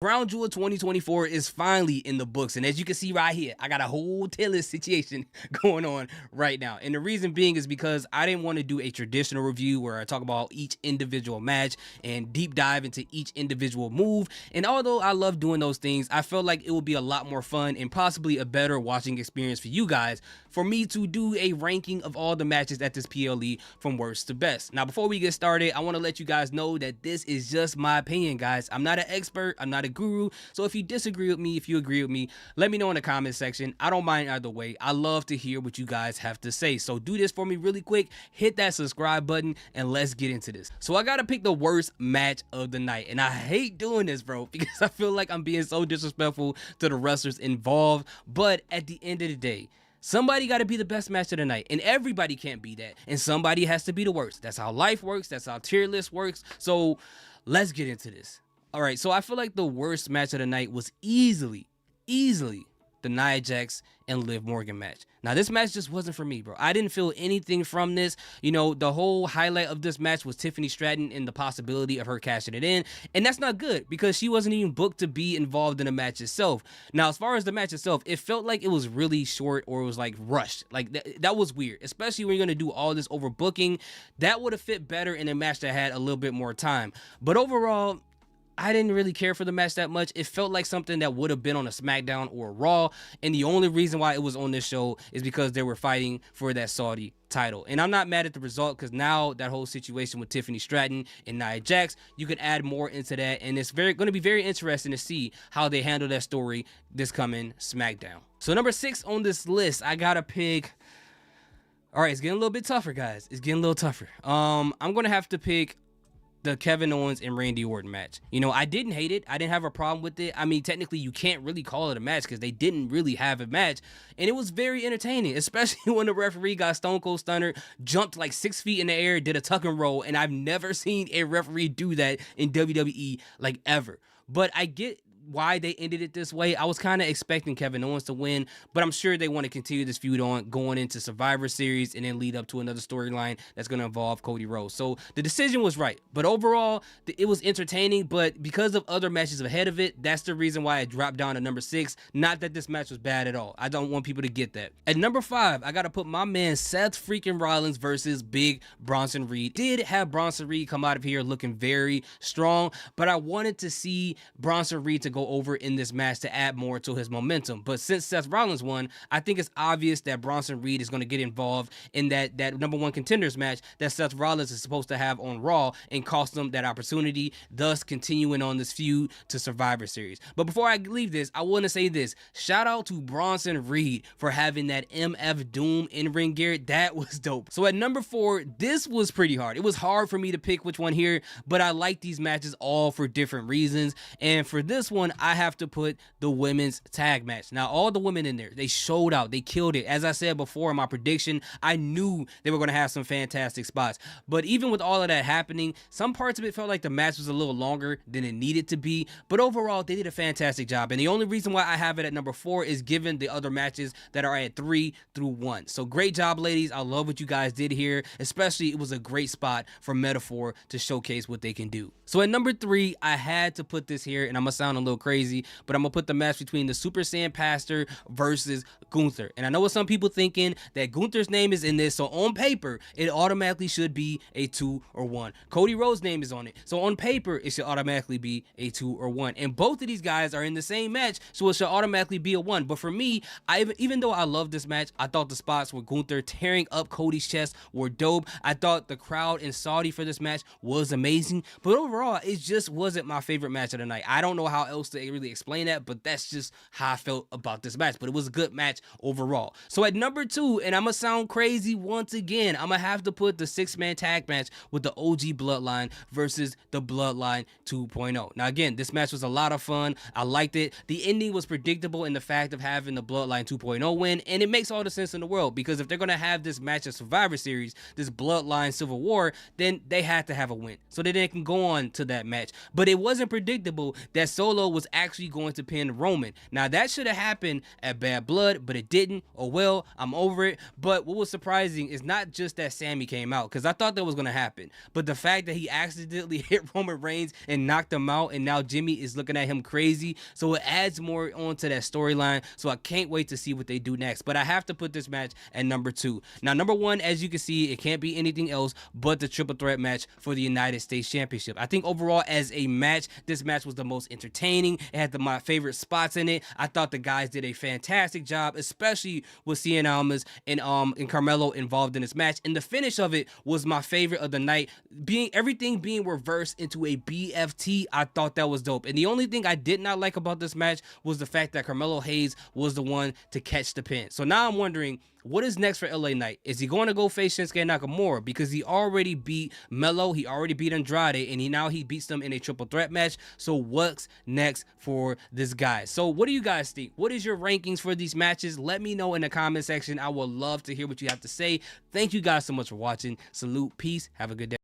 Crown Jewel 2024 is finally in the books, and as you can see right here, I got a whole tier list situation going on right now. And the reason being is because I didn't want to do a traditional review where I talk about each individual match and deep dive into each individual move. And although I love doing those things, I felt like it would be a lot more fun and possibly a better watching experience for you guys for me to do a ranking of all the matches at this PLE from worst to best. Now, before we get started, I want to let you guys know that this is just my opinion, guys. I'm not an expert. I'm not a guru. So if you disagree with me, if you agree with me, let me know in the comment section. I don't mind either way. I love to hear what you guys have to say. So do this for me really quick. Hit that subscribe button and let's get into this. So I gotta pick the worst match of the night. And I hate doing this, bro, because I feel like I'm being so disrespectful to the wrestlers involved. But at the end of the day, somebody got to be the best match of the night, and everybody can't be that, and somebody has to be the worst. That's how life works. That's how tier list works. So let's get into this. All right, so I feel like the worst match of the night was easily the Nia Jax and Liv Morgan match. Now, this match just wasn't for me, bro. I didn't feel anything from this. You know, the whole highlight of this match was Tiffany Stratton and the possibility of her cashing it in, and that's not good because she wasn't even booked to be involved in the match itself. Now, as far as the match itself, it felt like it was really short or it was like rushed. Like that was weird, especially when you're gonna do all this overbooking. That would have fit better in a match that had a little bit more time. But overall, I didn't really care for the match that much. It felt like something that would have been on a SmackDown or a Raw, and the only reason why it was on this show is because they were fighting for that Saudi title. And I'm not mad at the result because now that whole situation with Tiffany Stratton and Nia Jax, you can add more into that, and it's going to be very interesting to see how they handle that story this coming SmackDown. So number 6 on this list, I gotta pick. All right, it's getting a little bit tougher, guys. It's getting a little tougher. I'm gonna have to pick the Kevin Owens and Randy Orton match. You know, I didn't hate it. I didn't have a problem with it. I mean, technically, you can't really call it a match because they didn't really have a match. And it was very entertaining, especially when the referee got Stone Cold Stunner, jumped like 6 feet in the air, did a tuck and roll. And I've never seen a referee do that in WWE, like, ever. But I get why they ended it this way. I was kind of expecting Kevin Owens to win, but I'm sure they want to continue this feud on going into Survivor Series and then lead up to another storyline that's going to involve Cody Rhodes. So the decision was right, but overall it was entertaining. But because of other matches ahead of it, that's the reason why it dropped down to number 6. Not that this match was bad at all. I don't want people to get that. At number 5, I got to put my man Seth freaking Rollins versus Big Bronson Reed. Did have Bronson Reed come out of here looking very strong, but I wanted to see Bronson Reed to go over in this match to add more to his momentum. But since Seth Rollins won, I think it's obvious that Bronson Reed is going to get involved in that number 1 contenders match that Seth Rollins is supposed to have on Raw and cost them that opportunity, thus continuing on this feud to Survivor Series. But before I leave this, I want to say this. Shout out to Bronson Reed for having that MF Doom in-ring gear. That was dope. So at number 4, this was pretty hard. It was hard for me to pick which one here, but I like these matches all for different reasons. And for this one, I have to put the women's tag match. Now, all the women in there, they showed out. They killed it. As I said before in my prediction, I knew they were going to have some fantastic spots. But even with all of that happening, some parts of it felt like the match was a little longer than it needed to be. But overall, they did a fantastic job. And the only reason why I have it at number 4 is given the other matches that are at 3 through 1. So great job, ladies. I love what you guys did here. Especially, it was a great spot for Metaphor to showcase what they can do. So at number 3, I had to put this here, and I'm going to sound a little crazy, but I'm gonna put the match between the Super Saiyan Pastor versus Gunther. And I know what some people thinking, that Gunther's name is in this, so on paper it automatically should be a 2 or 1. Cody Rhodes' name is on it, so on paper it should automatically be a 2 or 1. And both of these guys are in the same match, so it should automatically be a 1. But for me, even though I love this match, I thought the spots with Gunther tearing up Cody's chest were dope. I thought the crowd in Saudi for this match was amazing, but overall it just wasn't my favorite match of the night. I don't know how else to really explain that, but that's just how I felt about this match. But it was a good match overall. So at number 2, and I'm gonna sound crazy once again, I'm gonna have to put the 6-man tag match with the OG Bloodline versus the Bloodline 2.0. Now again, this match was a lot of fun. I liked it. The ending was predictable in the fact of having the Bloodline 2.0 win, and it makes all the sense in the world because if they're gonna have this match at Survivor Series, this Bloodline Civil War, then they had to have a win so that they can go on to that match. But it wasn't predictable that Solo Carmelo was actually going to pin Roman. Now, that should have happened at Bad Blood, but it didn't. Oh well, I'm over it. But what was surprising is not just that Sammy came out, because I thought that was going to happen, but the fact that he accidentally hit Roman Reigns and knocked him out, and now Jimmy is looking at him crazy. So it adds more onto that storyline. So I can't wait to see what they do next. But I have to put this match at number 2. Now, number 1, as you can see, it can't be anything else but the triple threat match for the United States Championship. I think overall as a match, this match was the most entertaining. It had my favorite spots in it. I thought the guys did a fantastic job, especially with Cien Almas and Carmelo involved in this match. And the finish of it was my favorite of the night. Everything being reversed into a BFT, I thought that was dope. And the only thing I did not like about this match was the fact that Carmelo Hayes was the one to catch the pin. So now I'm wondering, what is next for LA Knight? Is he going to go face Shinsuke Nakamura? Because he already beat Melo, he already beat Andrade, and now he beats them in a triple threat match. So what's next for this guy? So what do you guys think? What is your rankings for these matches? Let me know in the comment section. I would love to hear what you have to say. Thank you guys so much for watching. Salute, peace, have a good day.